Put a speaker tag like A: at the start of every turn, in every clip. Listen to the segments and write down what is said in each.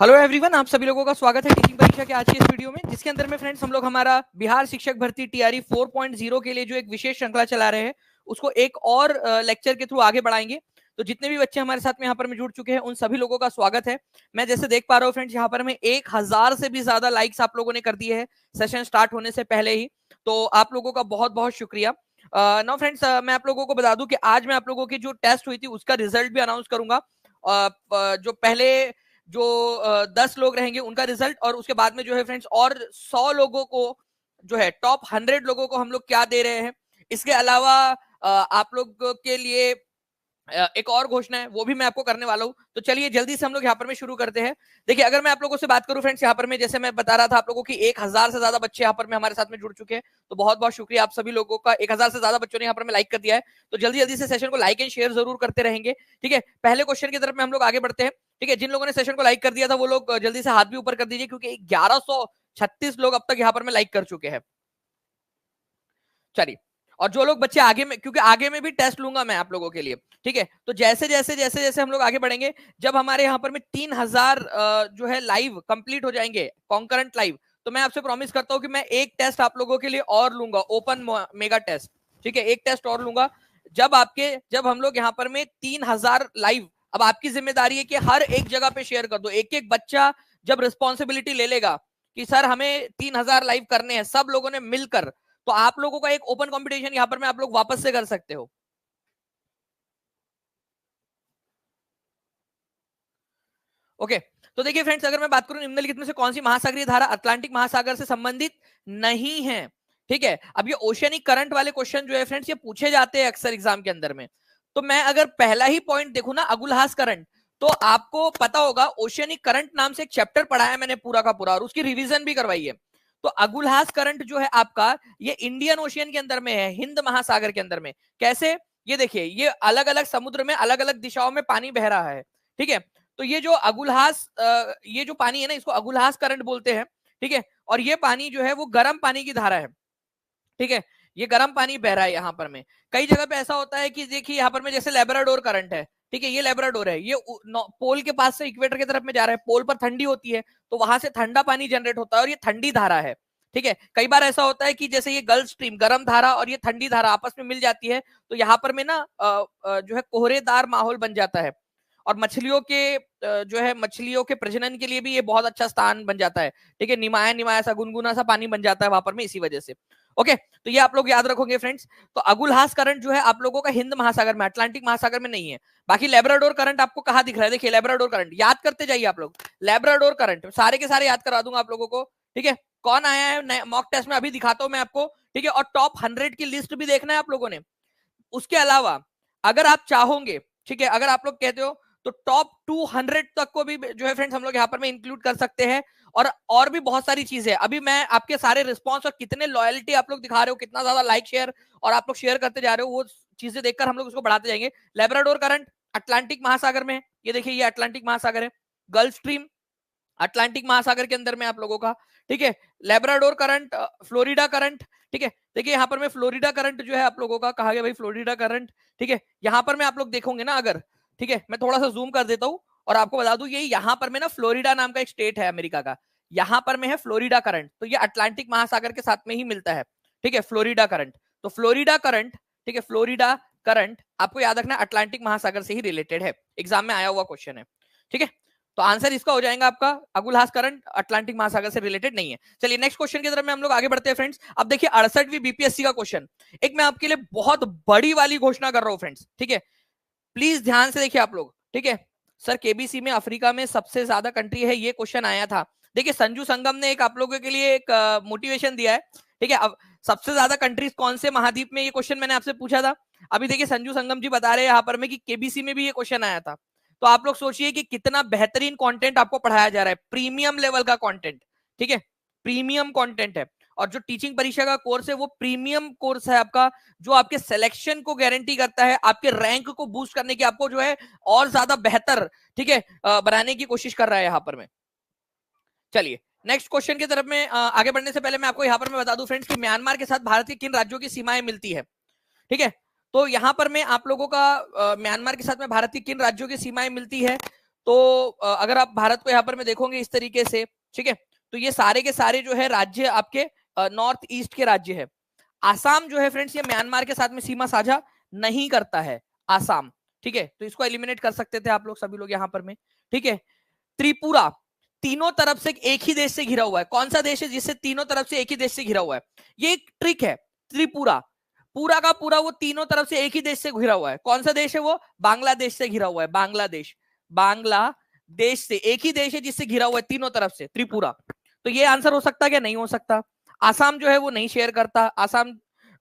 A: Hello everyone, आप सभी लोगों का स्वागत है टीचिंग परीक्षा के आज की इस वीडियो में, जिसके अंदर में फ्रेंड्स हम लोग हमारा बिहार शिक्षक भर्ती टीआरई 4.0 के लिए जो एक विशेष श्रृंखला चला रहे हैं उसको एक और लेक्चर के थ्रू आगे बढ़ाएंगे। तो जितने भी बच्चे हमारे साथ में यहाँ पर में जुड़ चुके हैं उन सभी लोगों का स्वागत है। मैं जैसे देख पा रहा हूँ फ्रेंड्स, यहाँ पर में 1000 से भी ज्यादा लाइक्स आप लोगों ने कर दिए है सेशन स्टार्ट होने से पहले ही, तो आप लोगों का बहुत बहुत शुक्रिया। नो फ्रेंड्स, मैं आप लोगों को बता दूं कि आज मैं आप लोगों की जो टेस्ट हुई थी उसका रिजल्ट भी अनाउंस करूंगा। जो पहले जो 10 लोग रहेंगे उनका रिजल्ट, और उसके बाद में जो है फ्रेंड्स और 100 लोगों को जो है टॉप 100 लोगों को हम लोग क्या दे रहे हैं। इसके अलावा आप लोग के लिए एक और घोषणा है, वो भी मैं आपको करने वाला हूं। तो चलिए जल्दी से हम लोग यहाँ पर में शुरू करते हैं। देखिए, अगर मैं आप लोगों से बात करूं फ्रेंड्स, यहाँ पर में जैसे मैं बता रहा था आप लोगों की 1000 से ज्यादा बच्चे यहाँ पर में हमारे साथ में जुड़ चुके हैं, तो बहुत बहुत शुक्रिया आप सभी लोगों का। 1000 से ज्यादा बच्चों ने यहाँ पर में लाइक कर दिया है, तो जल्दी जल्दी से सेशन को लाइक एंड शेयर जरूर करते रहेंगे। ठीक है, पहले क्वेश्चन की तरफ में हम लोग आगे बढ़ते हैं। ठीक है, जिन लोगों ने सेशन को लाइक कर दिया था वो लोग जल्दी से हाथ भी ऊपर कर दीजिए, क्योंकि 1136 लोग अब तक यहाँ पर में लाइक कर चुके हैं। चलिए, और जो लोग बच्चे आगे में, क्योंकि आगे में भी टेस्ट लूंगा मैं आप लोगों के लिए। ठीक है, तो जैसे जैसे जैसे जैसे हम लोग आगे बढ़ेंगे, जब हमारे यहाँ पर में 3000 जो है लाइव कंप्लीट हो जाएंगे, कॉन्करेंट लाइव, तो मैं आपसे प्रॉमिस करता हूं कि मैं एक टेस्ट आप लोगों के लिए और लूंगा, ओपन मेगा टेस्ट। ठीक है, एक टेस्ट और लूंगा जब हम लोग यहाँ पर में 3000 लाइव। अब आपकी जिम्मेदारी है कि हर एक जगह पे शेयर कर दो। एक एक बच्चा जब रिस्पॉन्सिबिलिटी ले लेगा कि सर हमें 3000 लाइव करने हैं सब लोगों ने मिलकर, तो आप लोगों का एक ओपन कंपटीशन यहां पर मैं आप लोग वापस से कर सकते हो। ओके, तो देखिए फ्रेंड्स, अगर मैं बात करूं निम्नलिखित में से कौन सी महासागरीय धारा अटलांटिक महासागर से संबंधित नहीं है। ठीक है, अब ये ओशियनिक करंट वाले क्वेश्चन जो है फ्रेंड्स, ये पूछे जाते हैं अक्सर एग्जाम के अंदर में। तो मैं अगर पहला ही पॉइंट देखूं ना, अगुलहास करंट, तो आपको पता होगा ओशियनिक करंट नाम से एक चैप्टर पढ़ाया मैंने पूरा का पूरा, और उसकी रिवीजन भी करवाई है। तो अगुलहास करंट जो है आपका, ये इंडियन ओशियन के अंदर में है, हिंद महासागर के अंदर में। कैसे? ये देखिए, ये अलग अलग समुद्र में अलग अलग दिशाओं में पानी बह रहा है। ठीक है, तो ये जो अगुलहास ये जो पानी है ना, इसको अगुलहास करंट बोलते हैं। ठीक है, और ये पानी जो है वो गर्म पानी की धारा है। ठीक है, ये गर्म पानी बह रहा है यहाँ पर में। कई जगह पे ऐसा होता है कि देखिए यहाँ पर में जैसे लेब्राडोर करंट है। ठीक है, ये लेब्राडोर है, ये पोल के पास से इक्वेटर की तरफ में जा रहा है। पोल पर ठंडी होती है, तो वहां से ठंडा पानी जनरेट होता है और ये ठंडी धारा है। ठीक है, कई बार ऐसा होता है कि जैसे ये गल्फ स्ट्रीम गर्म धारा और ये ठंडी धारा आपस में मिल जाती है, तो यहाँ पर में ना जो है कोहरेदार माहौल बन जाता है, और मछलियों के जो है मछलियों के प्रजनन के लिए भी ये बहुत अच्छा स्थान बन जाता है। ठीक है, निमाया निमाया सा गुनगुना सा पानी बन जाता है वहां पर में इसी वजह से। ओके, तो ये आप लोग याद रखोगे फ्रेंड्स। तो अगुलहास करंट जो है आप लोगों का हिंद महासागर में, अटलांटिक महासागर में नहीं है। बाकी लेब्राडोर करंट आपको कहाँ दिख रहा है? देखिए, लेब्राडोर करंट याद करते जाइए आप लोग। लेब्राडोर करंट सारे के सारे याद करा दूंगा आप लोगों को। ठीक है, कौन आया है मॉक टेस्ट में अभी दिखाता हूं मैं आपको। ठीक है, और टॉप 100 की लिस्ट भी देखना है आप लोगों ने। उसके अलावा अगर आप चाहोगे, ठीक है, अगर आप लोग कहते हो तो टॉप 200 तक को भी जो है फ्रेंड्स हम लोग यहाँ पर में इंक्लूड कर सकते हैं। और भी बहुत सारी चीजें, अभी मैं आपके सारे रिस्पॉन्स और कितने लॉयल्टी आप लोग दिखा रहे हो, कितना ज्यादा लाइक शेयर और आप लोग शेयर करते जा रहे हो, वो चीजें देखकर हम लोग उसको बढ़ाते जाएंगे। लेब्राडोर करंट अटलांटिक महासागर में है, ये देखिए ये अटलांटिक महासागर है। गल्फ स्ट्रीम अटलांटिक महासागर के अंदर में आप लोगों का। ठीक है, लेब्राडोर करंट, फ्लोरिडा करंट। ठीक है, देखिए यहाँ पर मैं फ्लोरिडा करंट जो है आप लोगों का, कहा गया भाई फ्लोरिडा करंट। ठीक है, यहाँ पर मैं आप लोग देखोगे ना अगर, ठीक है, मैं थोड़ा सा जूम कर देता हूं और आपको बता दूं, ये यहाँ पर में ना फ्लोरिडा नाम का एक स्टेट है अमेरिका का, यहाँ पर में है फ्लोरिडा करंट, तो ये अटलांटिक महासागर के साथ में ही मिलता है। ठीक है, फ्लोरिडा करंट, तो फ्लोरिडा करंट, ठीक है, फ्लोरिडा करंट आपको याद रखना अटलांटिक महासागर से ही रिलेटेड है, एग्जाम में आया हुआ क्वेश्चन है। ठीक है, तो आंसर इसका हो जाएगा आपका अगुलहास करंट अटलांटिक महासागर से रिलेटेड नहीं है। चलिए नेक्स्ट क्वेश्चन की तरफ में हम लोग आगे बढ़ते हैं फ्रेंड्स। अब देखिए 68वीं बीपीएससी का क्वेश्चन, एक मैं आपके लिए बहुत बड़ी वाली घोषणा कर रहा हूं फ्रेंड्स। ठीक है, प्लीज ध्यान से देखिए आप लोग। ठीक है, सर केबीसी में अफ्रीका में सबसे ज्यादा कंट्री है, ये क्वेश्चन आया था। देखिए संजू संगम ने एक आप लोगों के लिए एक मोटिवेशन दिया है। ठीक है, अब सबसे ज्यादा कंट्रीज कौन से महाद्वीप में, ये क्वेश्चन मैंने आपसे पूछा था। अभी देखिए संजू संगम जी बता रहे हैं यहाँ पर में कि केबीसी में भी ये क्वेश्चन आया था। तो आप लोग सोचिए कि कितना बेहतरीन कंटेंट आपको पढ़ाया जा रहा है, प्रीमियम लेवल का कंटेंट। ठीक है, प्रीमियम कंटेंट है, और जो टीचिंग परीक्षा का कोर्स है वो प्रीमियम कोर्स है आपका, जो आपके सिलेक्शन को गारंटी करता है, आपके रैंक को बूस्ट करने की, आपको जो है और ज्यादा बेहतर, ठीक है, बनाने की कोशिश कर रहा है यहाँ पर में। चलिए नेक्स्ट क्वेश्चन की तरफ में आगे बढ़ने से पहले मैं आपको यहाँ पर मैं बता दूं फ्रेंड्स कि म्यांमार के साथ भारत के किन राज्यों की सीमाएं मिलती है। ठीक है, तो यहाँ पर मैं आप लोगों का म्यांमार के साथ में भारत की किन राज्यों की सीमाएं मिलती है, तो अगर आप भारत को यहाँ पर में देखोगे इस तरीके से, ठीक है, तो ये सारे के सारे जो है राज्य आपके नॉर्थ ईस्ट के राज्य है। आसाम जो है फ्रेंड्स ये म्यांमार के साथ में सीमा साझा नहीं करता है, आसाम, ठीक है, तो इसको एलिमिनेट कर सकते थे आप लोग सभी लोग यहाँ पर में, ठीक है। त्रिपुरा तीनों तरफ से एक ही देश से घिरा हुआ है। कौन सा देश है जिससे तीनों तरफ से एक ही देश से घिरा हुआ है? ये एक ट्रिक है। त्रिपुरा पूरा का पूरा वो तीनों तरफ से एक ही देश से घिरा हुआ है। कौन सा देश है वो? बांग्लादेश से घिरा हुआ है। बांग्लादेश, बांग्लादेश से एक ही देश है जिससे घिरा हुआ है तीनों तरफ से, त्रिपुरा। तो ये आंसर हो सकता है क्या? नहीं हो सकता। आसाम जो है वो नहीं शेयर करता, आसाम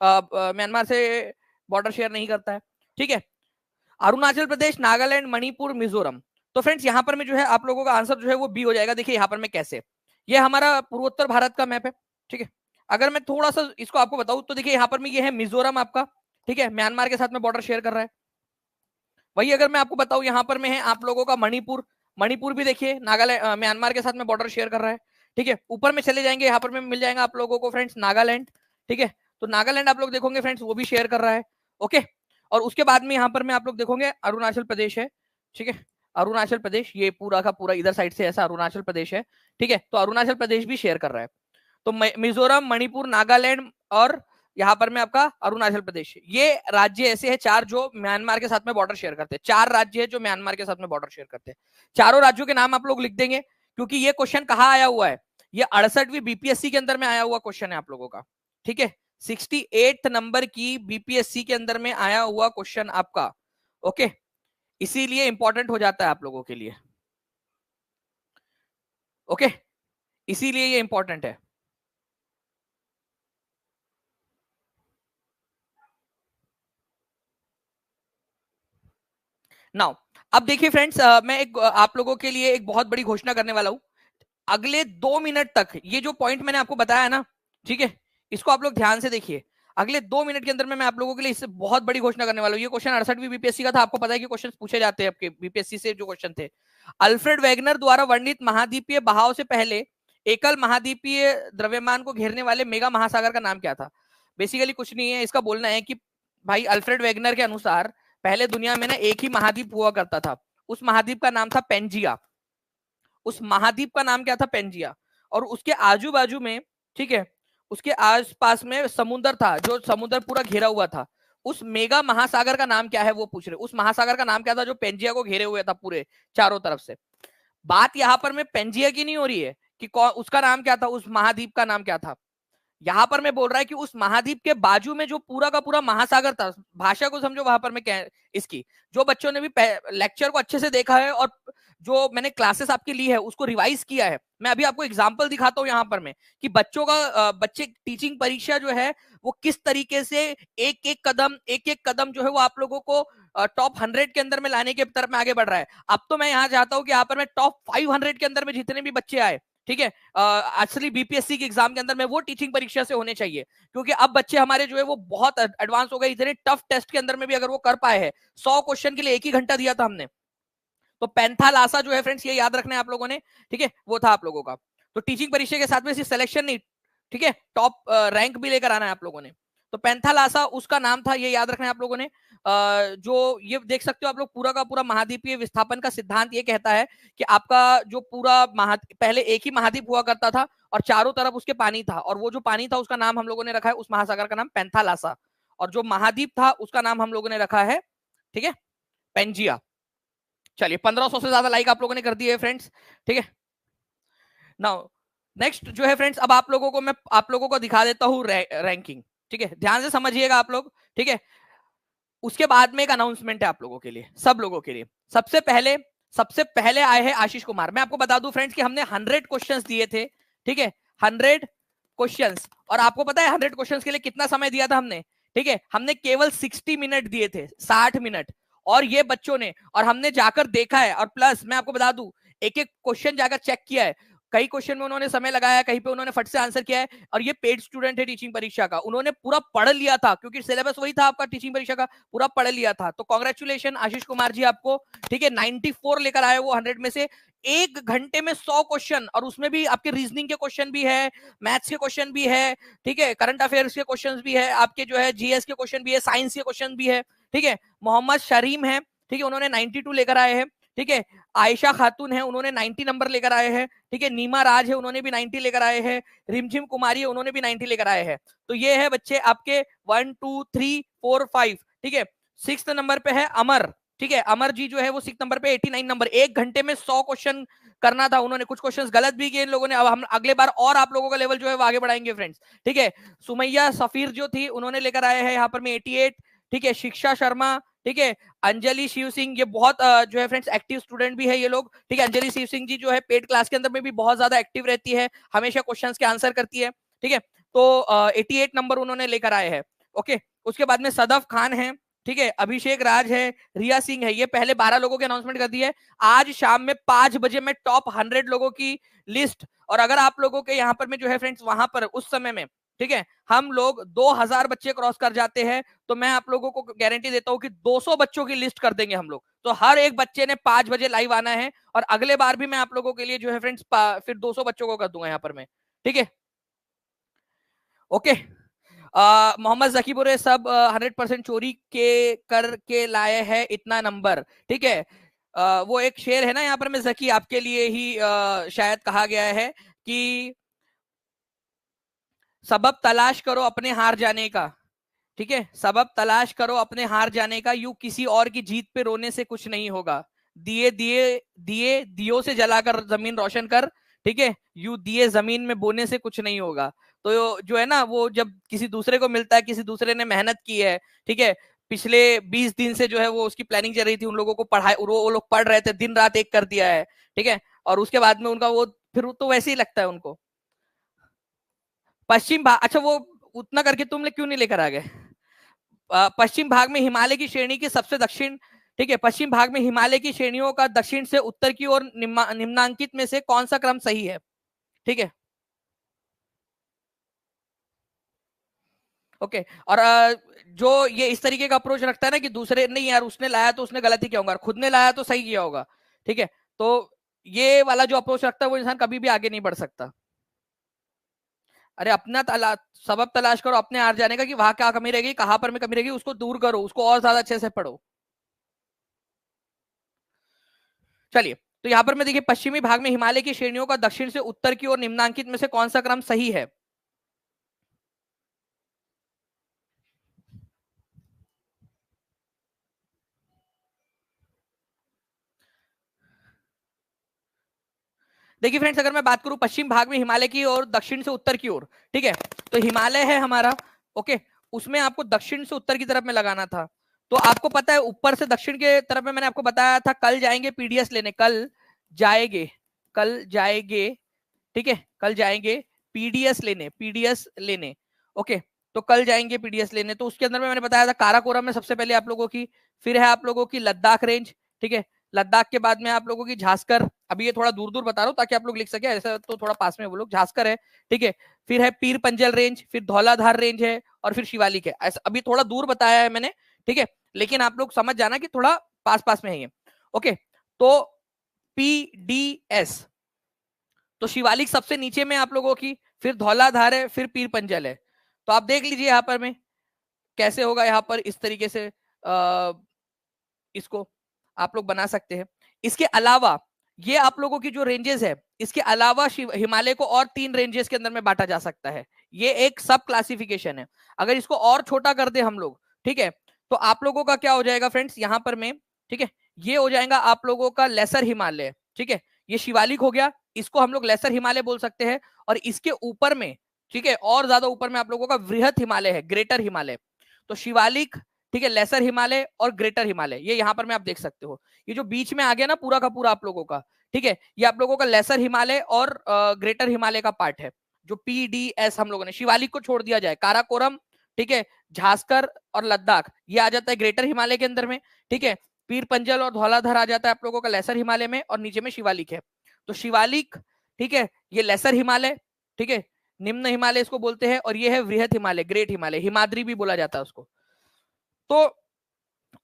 A: म्यांमार से बॉर्डर शेयर नहीं करता है, ठीक है। अरुणाचल प्रदेश, नागालैंड, मणिपुर, मिजोरम। तो फ्रेंड्स यहाँ पर में जो है आप लोगों का आंसर जो है वो बी हो जाएगा। देखिए यहाँ पर में कैसे, ये हमारा पूर्वोत्तर भारत का मैप है, ठीक है। अगर मैं थोड़ा सा इसको आपको बताऊं तो देखिए यहाँ पर में ये है मिजोरम आपका, ठीक है, म्यांमार के साथ में बॉर्डर शेयर कर रहा है। वही अगर मैं आपको बताऊं यहाँ पर में है आप लोगों का मणिपुर, मणिपुर भी देखिए नागालैंड म्यांमार के साथ में बॉर्डर शेयर कर रहा है, ठीक है। ऊपर में चले जाएंगे यहाँ पर में मिल जाएगा आप लोगों को फ्रेंड्स नागालैंड, ठीक है। तो नागालैंड आप लोग देखोगे फ्रेंड्स वो भी शेयर कर रहा है, ओके। और उसके बाद में यहाँ पर में आप लोग देखोगे अरुणाचल प्रदेश है, ठीक है। अरुणाचल प्रदेश ये पूरा का पूरा इधर साइड से ऐसा अरुणाचल प्रदेश है, ठीक है। तो अरुणाचल प्रदेश भी शेयर कर रहा है। तो मिजोरम, मणिपुर, नागालैंड और यहाँ पर में आपका अरुणाचल प्रदेश, ये राज्य ऐसे हैं चार जो म्यांमार के साथ में बॉर्डर शेयर करते हैं। चार राज्य है जो म्यांमार के साथ में बॉर्डर शेयर करते हैं। चारों राज्यों के नाम आप लोग लिख देंगे क्योंकि ये क्वेश्चन कहाँ आया हुआ है? ये 68वीं बीपीएससी के अंदर में आया हुआ क्वेश्चन है आप लोगों का, ठीक है। 68 नंबर की बीपीएससी के अंदर में आया हुआ क्वेश्चन आपका, ओके। इसीलिए इंपॉर्टेंट हो जाता है आप लोगों के लिए, ओके, इसीलिए ये इंपॉर्टेंट है। नाउ अब देखिए फ्रेंड्स, मैं एक आप लोगों के लिए एक बहुत बड़ी घोषणा करने वाला हूं। अगले 2 मिनट तक ये जो पॉइंट मैंने आपको बताया ना, ठीक है, इसको आप लोग ध्यान से देखिए। अगले 2 मिनट के अंदर में मैं आप लोगों के लिए इससे बहुत बड़ी घोषणा करने वाला हूँ। ये क्वेश्चन 68वीं बीपीएससी का था, आपको पता है कि क्वेश्चन पूछे जाते हैं आपके बीपीएससी से जो क्वेश्चन थे। अल्फ्रेड वेगनर द्वारा वर्णित महाद्वीपीय बहाव से पहले एकल महाद्वीपीय द्रव्यमान को घेरने वाले मेगा महासागर का नाम क्या था? बेसिकली कुछ नहीं है, इसका बोलना है कि भाई अल्फ्रेड वेगनर के अनुसार पहले दुनिया में ना एक ही महाद्वीप हुआ करता था। उस महाद्वीप का नाम था पेंजिया। उस महाद्वीप का नाम क्या था? पेंजिया। और उसके आजू बाजू में, ठीक है, उसके आसपास में समुद्र था, जो समुद्र पूरा घेरा हुआ था। उस मेगा महासागर का नाम क्या है वो पूछ रहे। उस महासागर का नाम क्या था जो पेंजिया को घेरे हुए था पूरे चारों तरफ से? बात यहां पर में पेंजिया की नहीं हो रही है कि उसका नाम क्या था, उस महाद्वीप का नाम क्या था। यहां पर मैं बोल रहा है कि उस महाद्वीप के बाजू में जो पूरा का पूरा महासागर था, भाषा को समझो वहां पर मैं इसकी, जो बच्चों ने भी लेक्चर को अच्छे से देखा है और जो मैंने क्लासेस आपके ली है उसको रिवाइज किया है, मैं अभी आपको एग्जांपल दिखाता हूं यहां पर मैं कि बच्चों का बच्चे टीचिंग परीक्षा जो है वो किस तरीके से एक एक कदम जो है वो आप लोगों को टॉप 100 के अंदर में लाने के तरफ में आगे बढ़ रहा है। अब तो मैं यहाँ चाहता हूँ कि यहाँ पर मैं टॉप 500 के अंदर में जितने भी बच्चे आए, ठीक है, एक्चुअली बीपीएससी के एग्जाम के अंदर में वो टीचिंग परीक्षा से होने चाहिए, क्योंकि अब बच्चे हमारे जो है वो बहुत एडवांस हो गए। इतने टफ टेस्ट के अंदर में भी अगर वो कर पाए हैं, 100 क्वेश्चन के लिए 1 ही घंटा दिया था हमने। तो पैंथालासा जो है फ्रेंड्स ये याद रखना है आप लोगों ने, ठीक है, वो था आप लोगों का। तो टीचिंग परीक्षा के साथ में सिर्फ सिलेक्शन नहीं, ठीक है, टॉप रैंक भी लेकर आना है आप लोगों ने। तो पैंथालासा उसका नाम था, ये याद रखना है आप लोगों ने। जो ये देख सकते हो आप लोग, पूरा का पूरा महाद्वीपीय विस्थापन का सिद्धांत ये कहता है कि आपका जो पूरा पहले एक ही महाद्वीप हुआ करता था और चारों तरफ उसके पानी था, और वो जो पानी था उसका नाम हम लोगों ने रखा है, उस महासागर का नाम पैंथालासा, और जो महाद्वीप था उसका नाम हम लोगों ने रखा है, ठीक है, पेंजिया। चलिए 1500 से ज्यादा लाइक आप लोगों ने कर दिए फ्रेंड्स, ठीक है। नाउ नेक्स्ट जो है फ्रेंड्स, अब आप लोगों को मैं आप लोगों को दिखा देता हूँ रैंकिंग, ठीक है, ध्यान से समझिएगा आप लोग, ठीक है। उसके बाद में एक अनाउंसमेंट है आप लोगों के लिए, सब लोगों के लिए। सबसे पहले आए हैं आशीष कुमार। मैं आपको बता दूं फ्रेंड्स कि हमने 100 क्वेश्चंस दिए थे, ठीक है, 100 क्वेश्चंस, और आपको पता है 100 क्वेश्चंस के लिए कितना समय दिया था हमने? ठीक है, हमने केवल 60 मिनट दिए थे, 60 मिनट। और ये बच्चों ने, और हमने जाकर देखा है, और प्लस मैं आपको बता दूं एक एक क्वेश्चन जाकर चेक किया है। कई क्वेश्चन में उन्होंने समय लगाया, कहीं पे उन्होंने फट से आंसर किया है, और ये पेड स्टूडेंट है टीचिंग परीक्षा का, उन्होंने पूरा पढ़ लिया था क्योंकि सिलेबस वही था आपका टीचिंग परीक्षा का, पूरा पढ़ लिया था। तो कांग्रेचुलेशन आशीष कुमार जी आपको, ठीक है। 94 लेकर आए वो 100 में से। 1 घंटे में 100 क्वेश्चन, और उसमें भी आपके रीजनिंग के क्वेश्चन भी है, मैथ्स के क्वेश्चन भी है, ठीक है, करंट अफेयर्स के क्वेश्चन भी है, आपके जो है जीएस के क्वेश्चन भी है, साइंस के क्वेश्चन भी है, ठीक है। मोहम्मद शरीम है, ठीक है, उन्होंने 92 लेकर आए हैं, ठीक है। आयशा खातून है, उन्होंने 90 नंबर लेकर आए हैं। ठीक है, नीमा राज है, उन्होंने भी 90 लेकर आए हैं। रिमझिम कुमारी है, उन्होंने भी 90 लेकर आए हैं। तो ये है बच्चे आपके 1 2 3 4 5। ठीक है, 6 नंबर पे है अमर। ठीक है, अमर जी जो है वो 6 नंबर पे 89 नंबर। 1 घंटे में 100 क्वेश्चन करना था, उन्होंने कुछ क्वेश्चंस गलत भी किए इन लोगों ने। अब हम अगले बार और आप लोगों का लेवल जो है वो आगे बढ़ाएंगे फ्रेंड्स। ठीक है, सुमैया सफीर जो थी उन्होंने लेकर आए हैं यहाँ पर में 88। ठीक है, शिक्षा शर्मा, ठीक है, अंजलि शिव सिंह, ये बहुत जो है फ्रेंड्स एक्टिव स्टूडेंट भी है ये लोग। ठीक है, अंजलि शिव सिंह जी जो है पेड क्लास के अंदर में भी बहुत ज्यादा एक्टिव रहती है, हमेशा क्वेश्चंस के आंसर करती है। ठीक है, तो 88 नंबर उन्होंने लेकर आए हैं। ओके, उसके बाद में सदफ खान है, ठीक है, अभिषेक राज है, रिया सिंह है। ये पहले 12 लोगों की अनाउंसमेंट कर दी है। आज शाम में 5 बजे में टॉप 100 लोगों की लिस्ट, और अगर आप लोगों के यहाँ पर में जो है फ्रेंड्स वहां पर उस समय में, ठीक है, हम लोग 2000 बच्चे क्रॉस कर जाते हैं, तो मैं आप लोगों को गारंटी देता हूं कि 200 बच्चों की लिस्ट कर देंगे हम लोग। तो हर एक बच्चे ने 5 बजे लाइव आना है, और अगले बार भी मैं आप लोगों के लिए जो है फ्रेंड्स फिर 200 बच्चों को कर दूंगा यहाँ पर मैं। ठीक है, ओके। मोहम्मद जकीपुर सब 100% चोरी के करके लाए हैं इतना नंबर। ठीक है, वो एक शेर है ना यहाँ पर में जकी, आपके लिए ही शायद कहा गया है कि सबब तलाश करो अपने हार जाने का। ठीक है, सबब तलाश करो अपने हार जाने का, यू किसी और की जीत पे रोने से कुछ नहीं होगा। दिए दिए दिए दियो से जलाकर जमीन रोशन कर। ठीक है, यू दिए जमीन में बोने से कुछ नहीं होगा। तो जो है ना, वो जब किसी दूसरे को मिलता है, किसी दूसरे ने मेहनत की है, ठीक है, पिछले 20 दिन से जो है वो उसकी प्लानिंग चल रही थी, उन लोगों को पढ़ाई, वो लोग पढ़ रहे थे, दिन रात एक कर दिया है। ठीक है, और उसके बाद में उनका वो फिर तो वैसे ही लगता है उनको। पश्चिम भाग, अच्छा वो उतना करके तुम लोग क्यों नहीं लेकर आ गए? पश्चिम भाग में हिमालय की श्रेणी के सबसे दक्षिण, ठीक है, पश्चिम भाग में हिमालय की श्रेणियों का दक्षिण से उत्तर की ओर निम्नांकित में से कौन सा क्रम सही है? ठीक है, ओके। और जो ये इस तरीके का अप्रोच रखता है ना कि दूसरे नहीं यार उसने लाया तो उसने गलती किया होगा, खुद ने लाया तो सही किया होगा। ठीक है, तो ये वाला जो अप्रोच रखता है वो इंसान कभी भी आगे नहीं बढ़ सकता। अरे अपना सबब तलाश करो अपने हार जाने का, कि वहां क्या कमी रहेगी, कहां पर में कमी रहेगी, उसको दूर करो, उसको और ज्यादा अच्छे से पढ़ो। चलिए, तो यहां पर मैं देखिए, पश्चिमी भाग में हिमालय की श्रेणियों का दक्षिण से उत्तर की ओर निम्नांकित में से कौन सा क्रम सही है? देखिए फ्रेंड्स, अगर मैं बात करूं पश्चिम भाग में हिमालय की और दक्षिण से उत्तर की ओर, ठीक है, तो हिमालय है हमारा, ओके, उसमें आपको दक्षिण से उत्तर की तरफ में लगाना था। तो आपको पता है ऊपर से दक्षिण के तरफ में मैंने आपको बताया था, कल जाएंगे पीडीएस लेने, जाएंगे कल जाएंगे, ठीक है, कल जाएंगे पीडीएस लेने। ओके, तो कल जाएंगे पीडीएस लेने, तो उसके अंदर में मैंने बताया था काराकोरम में सबसे पहले आप लोगों की, फिर है आप लोगों की लद्दाख रेंज। ठीक है, लद्दाख के बाद में आप लोगों की झांसकर, अभी ये थोड़ा दूर दूर बता रहा हूँ ताकि आप लोग लिख सके, ऐसा तो थोड़ा पास में वो लोग, झांसकर है। ठीक है, फिर है पीर पंजल रेंज, फिर धौलाधार रेंज है, और फिर शिवालिक है। ऐसा अभी थोड़ा दूर बताया है मैंने, ठीक है, लेकिन आप लोग समझ जाना कि थोड़ा पास पास में है ये। ओके, तो पीडीएस, तो शिवालिक सबसे नीचे में आप लोगों की, फिर धौलाधार है, फिर पीर पंजल है। तो आप देख लीजिए यहाँ पर में कैसे होगा, यहाँ पर इस तरीके से इसको आप लोग बना सकते हैं। इसके अलावा ये आप लोगों की जो रेंजेस है, इसके अलावा हिमालय को और 3 रेंजेस के अंदर में बांटा जा सकता है। ये एक सब क्लासिफिकेशन है। अगर इसको और छोटा कर दे हम लोग, ठीक है, तो आप लोगों का क्या हो जाएगा फ्रेंड्स यहाँ पर में, ठीक है, ये हो जाएगा आप लोगों का लेसर हिमालय। ठीक है, ये शिवालिक हो गया, इसको हम लोग लेसर हिमालय बोल सकते हैं। और इसके ऊपर में, ठीक है, और ज्यादा ऊपर में आप लोगों का वृहत हिमालय है, ग्रेटर हिमालय। तो शिवालिक, ठीक है, लेसर हिमालय और ग्रेटर हिमालय, ये यहाँ पर में आप देख सकते हो। ये जो बीच में आ गया ना पूरा का पूरा आप लोगों का, ठीक है, ये आप लोगों का लेसर हिमालय और ग्रेटर हिमालय का पार्ट है। जो पीडीएस हम लोगों ने, शिवालिक को छोड़ दिया जाए, काराकोरम, ठीक है, झांसकर और लद्दाख ये आ जाता है ग्रेटर हिमालय के अंदर में। ठीक है, पीर पंजल और धौलाधार आ जाता है आप लोगों का लेसर हिमालय में, और नीचे में शिवालिक है। तो शिवालिक, ठीक है, ये लेसर हिमालय, ठीक है, निम्न हिमालय इसको बोलते हैं, और ये है वृहत हिमालय, ग्रेट हिमालय, हिमाद्री भी बोला जाता है उसको। तो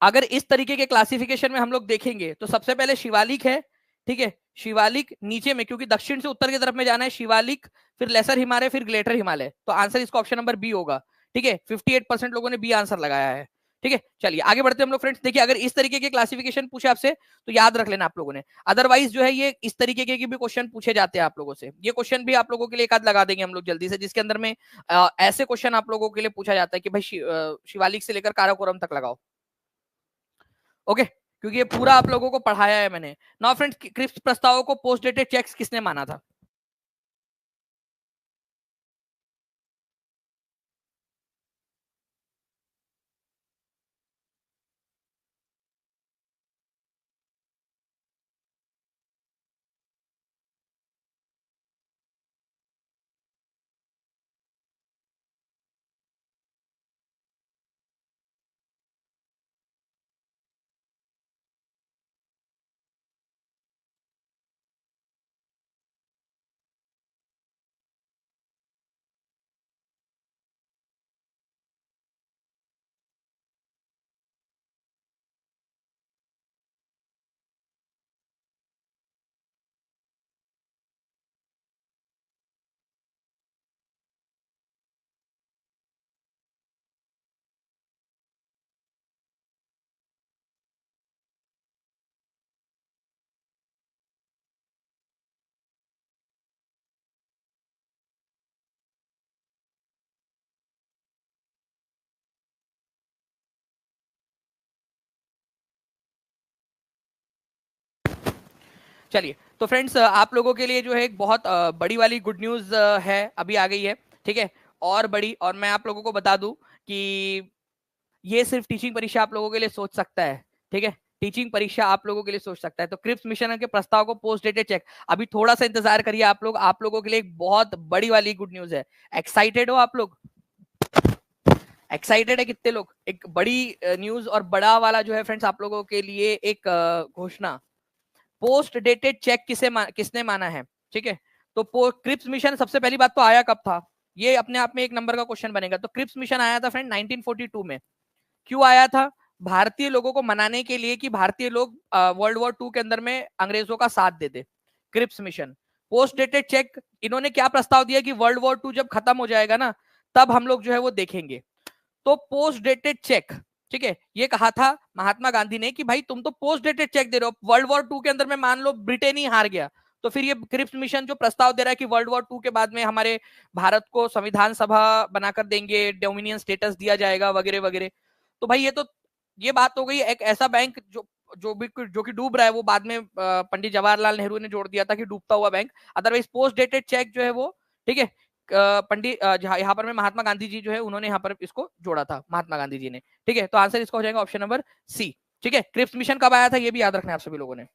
A: अगर इस तरीके के क्लासिफिकेशन में हम लोग देखेंगे, तो सबसे पहले शिवालिक है, ठीक है, शिवालिक नीचे में, क्योंकि दक्षिण से उत्तर की तरफ में जाना है, शिवालिक, फिर लेसर हिमालय, फिर ग्रेटर हिमालय। तो आंसर इसका ऑप्शन नंबर बी होगा। ठीक है, 58% लोगों ने बी आंसर लगाया है। ठीक है, चलिए आगे बढ़ते हैं हम लोग फ्रेंड्स। देखिए अगर इस तरीके के क्लासिफिकेशन पूछे आपसे तो याद रख लेना आप लोगों ने, अदरवाइज जो है ये इस तरीके के भी क्वेश्चन पूछे जाते हैं आप लोगों से। ये क्वेश्चन भी आप लोगों के लिए एक आध लगा देंगे हम लोग जल्दी से, जिसके अंदर में ऐसे क्वेश्चन आप लोगों के लिए पूछा जाता है कि भाई शिवालिक से लेकर काराकोरम तक लगाओ। ओके, क्योंकि ये पूरा आप लोगों को पढ़ाया है मैंने। नाउ फ्रेंड्स, क्रिप्स प्रस्तावों को पोस्ट डेटेड चेक्स किसने माना था? चलिए तो फ्रेंड्स, आप लोगों के लिए जो है एक बहुत बड़ी वाली गुड न्यूज है, अभी आ गई है। ठीक है, और बड़ी, और मैं आप लोगों को बता दूं कि ये सिर्फ टीचिंग परीक्षा आप लोगों के लिए सोच सकता है। ठीक है, टीचिंग परीक्षा आप लोगों के लिए सोच सकता है। तो क्रिप्स मिशन के प्रस्ताव को पोस्ट डेटेड चेक, अभी थोड़ा सा इंतजार करिए आप लोग, आप लोगों के लिए एक बहुत बड़ी वाली गुड न्यूज है। एक्साइटेड हो आप लोग? एक्साइटेड है कितने लोग? एक बड़ी न्यूज और बड़ा वाला जो है फ्रेंड्स आप लोगों के लिए एक घोषणा, पोस्ट डेटेड चेक किसने माना है? ठीक है, तो क्रिप्स मिशन सबसे पहली बात तो आया कब था? ये अपने आप में एक नंबर का क्वेश्चन बनेगा। तो क्रिप्स मिशन आया था फ्रेंड 1942 में। क्यों आया था? भारतीय लोगों को मनाने के लिए कि भारतीय लोग वर्ल्ड वॉर 2 के अंदर में अंग्रेजों का साथ देते। Cripps mission, post dated check, इन्होंने क्या प्रस्ताव दिया कि वर्ल्ड वॉर 2 जब खत्म हो जाएगा ना, तब हम लोग जो है वो देखेंगे। तो पोस्ट डेटेड चेक, ठीक है, ये कहा था महात्मा गांधी ने कि भाई तुम तो पोस्ट डेटेड चेक दे रहे हो, वर्ल्ड वॉर 2 के अंदर में मान लो ब्रिटेन ही हार गया, तो फिर ये क्रिप्स मिशन जो प्रस्ताव दे रहा है कि वर्ल्ड वॉर 2 के बाद में हमारे भारत को संविधान सभा बनाकर देंगे, डोमिनियन स्टेटस दिया जाएगा वगैरह वगैरह। तो भाई ये बात हो गई। एक ऐसा बैंक जो कि डूब रहा है, वो बाद में पंडित जवाहरलाल नेहरू ने जोड़ दिया था कि डूबता हुआ bank. Otherwise post dated check जो है वो, ठीक है, पंडित यहाँ पर में महात्मा गांधी जी जो है उन्होंने यहाँ पर इसको जोड़ा था, महात्मा गांधी जी ने। ठीक है, तो आंसर इसका हो जाएगा ऑप्शन नंबर सी। ठीक है, क्रिप्स मिशन कब आया था ये भी याद रखना है आप सभी लोगों ने।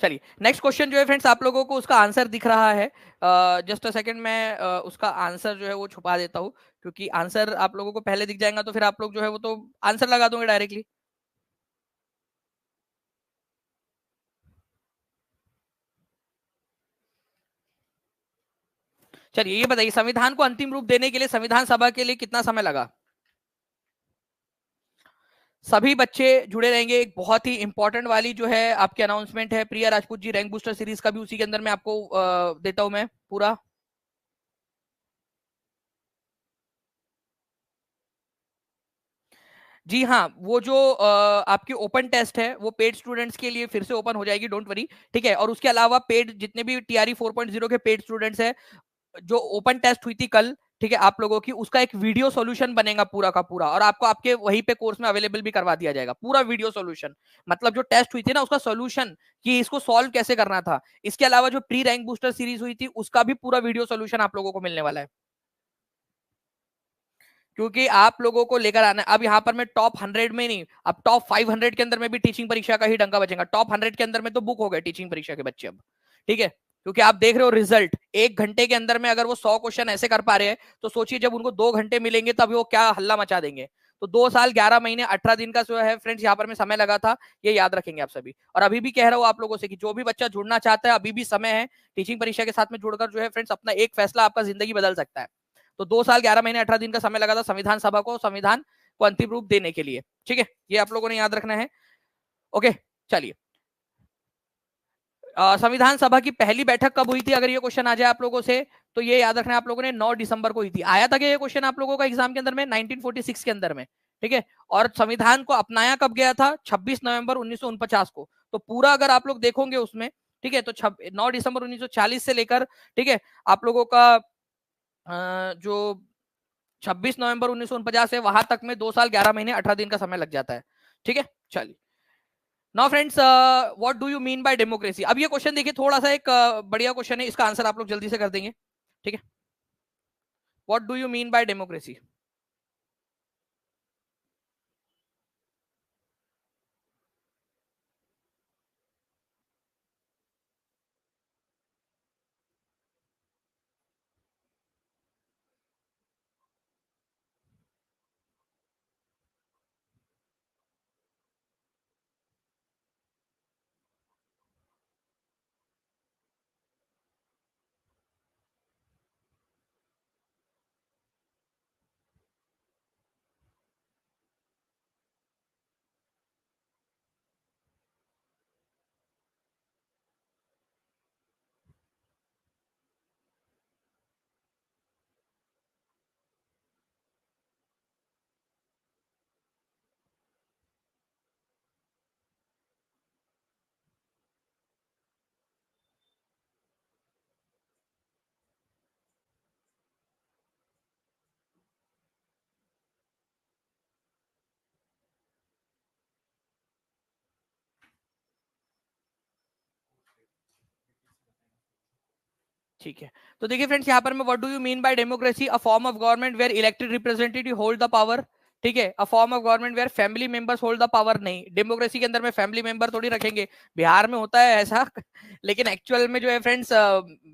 A: चलिए नेक्स्ट क्वेश्चन जो है फ्रेंड्स आप लोगों को उसका आंसर दिख रहा है। जस्ट अ सेकंड, मैं उसका आंसर जो है वो छुपा देता हूँ, क्योंकि आंसर आप लोगों को पहले दिख जाएगा तो फिर आप लोग जो है वो तो आंसर लगा दोगे डायरेक्टली। चलिए ये बताइए, संविधान को अंतिम रूप देने के लिए संविधान सभा के लिए कितना समय लगा? सभी बच्चे जुड़े रहेंगे। एक बहुत ही इंपॉर्टेंट वाली जो है आपकी अनाउंसमेंट है, प्रिया Rajput ji rank booster series का भी उसी के अंदर में आपको देता हूं मैं पूरा। जी हाँ, वो जो आपकी ओपन टेस्ट है वो पेड स्टूडेंट्स के लिए फिर से ओपन हो जाएगी, डोंट वरी। ठीक है, और उसके अलावा पेड जितने भी टीआरई 4.0 के पेड स्टूडेंट्स है, जो ओपन टेस्ट हुई थी कल, ठीक है, आप लोगों की उसका एक वीडियो सॉल्यूशन बनेगा पूरा का पूरा, और आपको आपके वहीं पे कोर्स में अवेलेबल भी करवा दिया जाएगा पूरा वीडियो सॉल्यूशन। मतलब जो टेस्ट हुई थी ना उसका सॉल्यूशन, कि इसको सॉल्व कैसे करना था। इसके अलावा जो प्री रैंक बूस्टर सीरीज हुई थी उसका भी पूरा वीडियो सॉल्यूशन आप लोगों को मिलने वाला है, क्योंकि आप लोगों को लेकर आना है। अब यहाँ पर मैं टॉप 100 में नहीं, अब टॉप 500 के अंदर में भी टीचिंग परीक्षा का ही डंका बचेगा। टॉप 100 के अंदर में तो बुक हो गए टीचिंग परीक्षा के बच्चे अब। ठीक है, क्योंकि आप देख रहे हो रिजल्ट, 1 घंटे के अंदर में अगर वो 100 क्वेश्चन ऐसे कर पा रहे हैं, तो सोचिए जब उनको 2 घंटे मिलेंगे तब वो क्या हल्ला मचा देंगे। तो 2 साल 11 महीने 18 दिन का जो है फ्रेंड्स यहाँ पर में समय लगा था, ये याद रखेंगे आप सभी। और अभी भी कह रहा हूँ आप लोगों से कि जो भी बच्चा जुड़ना चाहता है, अभी भी समय है। टीचिंग परीक्षा के साथ में जुड़कर जो है फ्रेंड्स अपना एक फैसला आपका जिंदगी बदल सकता है। तो 2 साल 11 महीने 18 दिन का समय लगा था संविधान सभा को संविधान को अंतिम रूप देने के लिए। ठीक है, ये आप लोगों ने याद रखना है। ओके, चलिए संविधान सभा की पहली बैठक कब हुई थी, अगर ये क्वेश्चन आ जाए आप लोगों से तो ये याद रखना आप लोगों ने 9 दिसंबर को हुई थी। आया था कि ये क्वेश्चन आप लोगों का एग्जाम के अंदर में 1946 के अंदर में, ठीक है। और संविधान को अपनाया कब गया था, 26 नवंबर 1949 को। तो पूरा अगर आप लोग देखोगे उसमें, ठीक है, तो 9 दिसंबर 1940 से लेकर, ठीक है, आप लोगों का जो 26 नवंबर 1949 है वहां तक में 2 साल 11 महीने 18 दिन का समय लग जाता है, ठीक है। चलिए, now friends, what do you mean by democracy. अब ये क्वेश्चन देखिए, थोड़ा सा एक बढ़िया क्वेश्चन है, इसका आंसर आप लोग जल्दी से कर देंगे, ठीक है। What do you mean by democracy. ठीक है, तो देखिए फ्रेंड्स, यहाँ पर मैं what do you mean by democracy, a form of government where elected representative hold the power, ठीक है। A form of government where family members hold the power. नहीं, डेमोक्रेसी के अंदर में फैमिली मेंबर थोड़ी रखेंगे, बिहार में होता है ऐसा लेकिन एक्चुअल में जो है फ्रेंड्स,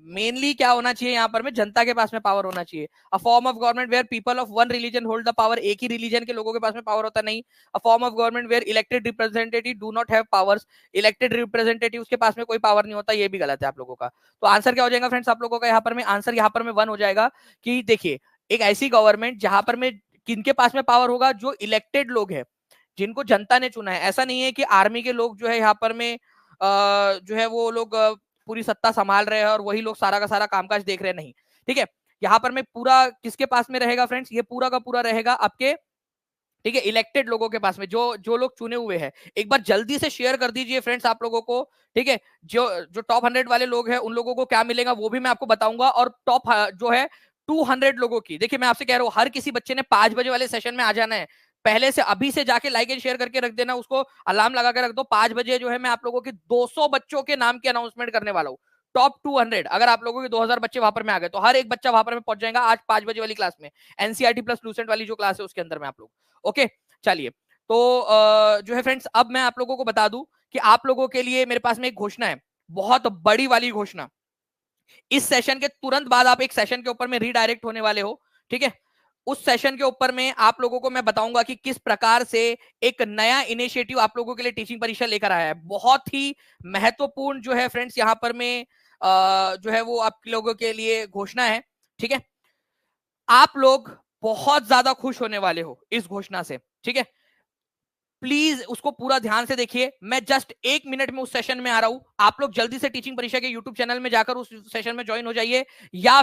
A: मेनली क्या होना चाहिए यहाँ पर में, जनता के पास में पावर होना चाहिए। A form of government where people of one religion hold the power, एक ही रिलीजन के लोगों के पास में पावर होता नहीं। A form of government where elected representative do not have powers, elected representative के पास में कोई पावर नहीं होता, ये भी गलत है आप लोगों का। तो आंसर क्या हो जाएगा फ्रेंड्स आप लोगों का यहाँ पर में, आंसर यहाँ पर में 1 हो जाएगा कि देखिए, एक ऐसी गवर्नमेंट जहां पर में किनके पास में पावर होगा, जो इलेक्टेड लोग हैं, जिनको जनता ने चुना है। ऐसा नहीं है कि आर्मी के लोग जो है यहाँ पर में जो है वो लोग पूरी सत्ता संभाल रहे हैं और वही लोग सारा का सारा कामकाज देख रहे हैं, नहीं, ठीक है। यहाँ पर में पूरा किसके पास में रहेगा फ्रेंड्स, ये पूरा का पूरा रहेगा आपके, ठीक है, इलेक्टेड लोगों के पास में, जो जो लोग चुने हुए हैं। एक बार जल्दी से शेयर कर दीजिए फ्रेंड्स आप लोगों को, ठीक है। जो जो टॉप 100 वाले लोग हैं उन लोगों को क्या मिलेगा वो भी मैं आपको बताऊंगा, और टॉप जो है 200 लोगों की, देखिए मैं आपसे कह रहा हूं, हर किसी बच्चे ने 5 बजे वाले सेशन में आ जाना है। पहले से अभी से जाके लाइक एंड शेयर करके रख देना, उसको अलार्म लगा के रख दो। 5 बजे जो है मैं आप लोगों के 200 बच्चों के नाम की अनाउंसमेंट करने वाला हूँ। टॉप 200, अगर आप लोगों के 2000 बच्चे वहां पर में आ गए तो हर एक बच्चा वहां पर में पहुंच जाएगा आज 5 बजे वाली क्लास में, एनसीईआरटी प्लस लूसेंट वाली जो क्लास है उसके अंदर में आप लोग, ओके। चलिए, तो जो है फ्रेंड्स, अब मैं आप लोगों को बता दूं कि आप लोगों के लिए मेरे पास में एक घोषणा है, बहुत बड़ी वाली घोषणा। इस सेशन के तुरंत बाद आप एक सेशन के ऊपर में रीडायरेक्ट होने वाले हो, ठीक है। उस सेशन के ऊपर में आप लोगों को मैं बताऊंगा कि किस प्रकार से एक नया इनिशिएटिव आप लोगों के लिए टीचिंग परीक्षा लेकर आया है। बहुत ही महत्वपूर्ण जो है फ्रेंड्स यहाँ पर में जो है वो आप लोगों के लिए घोषणा है, ठीक है। आप लोग बहुत ज्यादा खुश होने वाले हो इस घोषणा से, ठीक है। प्लीज उसको पूरा ध्यान से देखिए, मैं जस्ट 1 मिनट में उस सेशन में आ रहा हूं। आप लोग जल्दी से टीचिंग परीक्षा के यूट्यूब चैनल में जाकर उस सेशन में ज्वाइन हो जाइए, या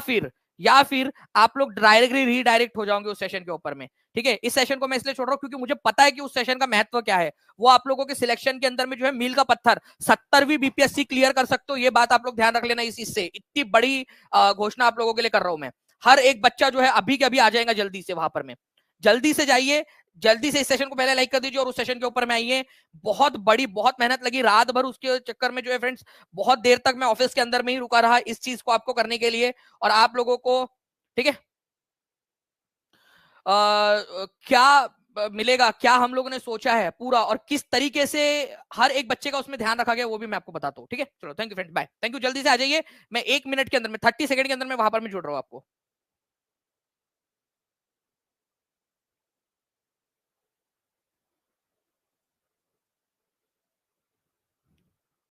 A: फिर आप लोग डायरेक्टली रीडायरेक्ट हो जाओगे उस सेशन के ऊपर में, ठीक है। इस सेशन को मैं इसलिए छोड़ रहा हूं क्योंकि मुझे पता है कि उस सेशन का महत्व क्या है। वो आप लोगों के सिलेक्शन के अंदर में जो है मील का पत्थर, 70वीं बीपीएससी क्लियर कर सकते हो, ये बात आप लोग ध्यान रख लेना। इससे इतनी बड़ी घोषणा आप लोगों के लिए कर रहा हूं मैं। हर एक बच्चा जो है अभी के अभी आ जाएगा जल्दी से वहां पर में, जल्दी से जाइए, जल्दी से इस सेशन को पहले लाइक कर दीजिए और उस सेशन के ऊपर में आइए। बहुत बड़ी, बहुत मेहनत लगी रात भर, उसके चक्कर में जो है फ्रेंड्स बहुत देर तक मैं ऑफिस के अंदर में ही रुका रहा इस चीज को आपको करने के लिए। और आप लोगों को, ठीक है, क्या मिलेगा, क्या हम लोगों ने सोचा है पूरा, और किस तरीके से हर एक बच्चे का उसमें ध्यान रखा गया, वो भी मैं आपको बताता हूँ, ठीक है। चलो, thank you friends, bye, thank you. जल्दी से आ जाइए, मैं 1 मिनट के अंदर में, 30 सेकंड के अंदर में वहां पर मैं जुड़ रहा हूँ आपको।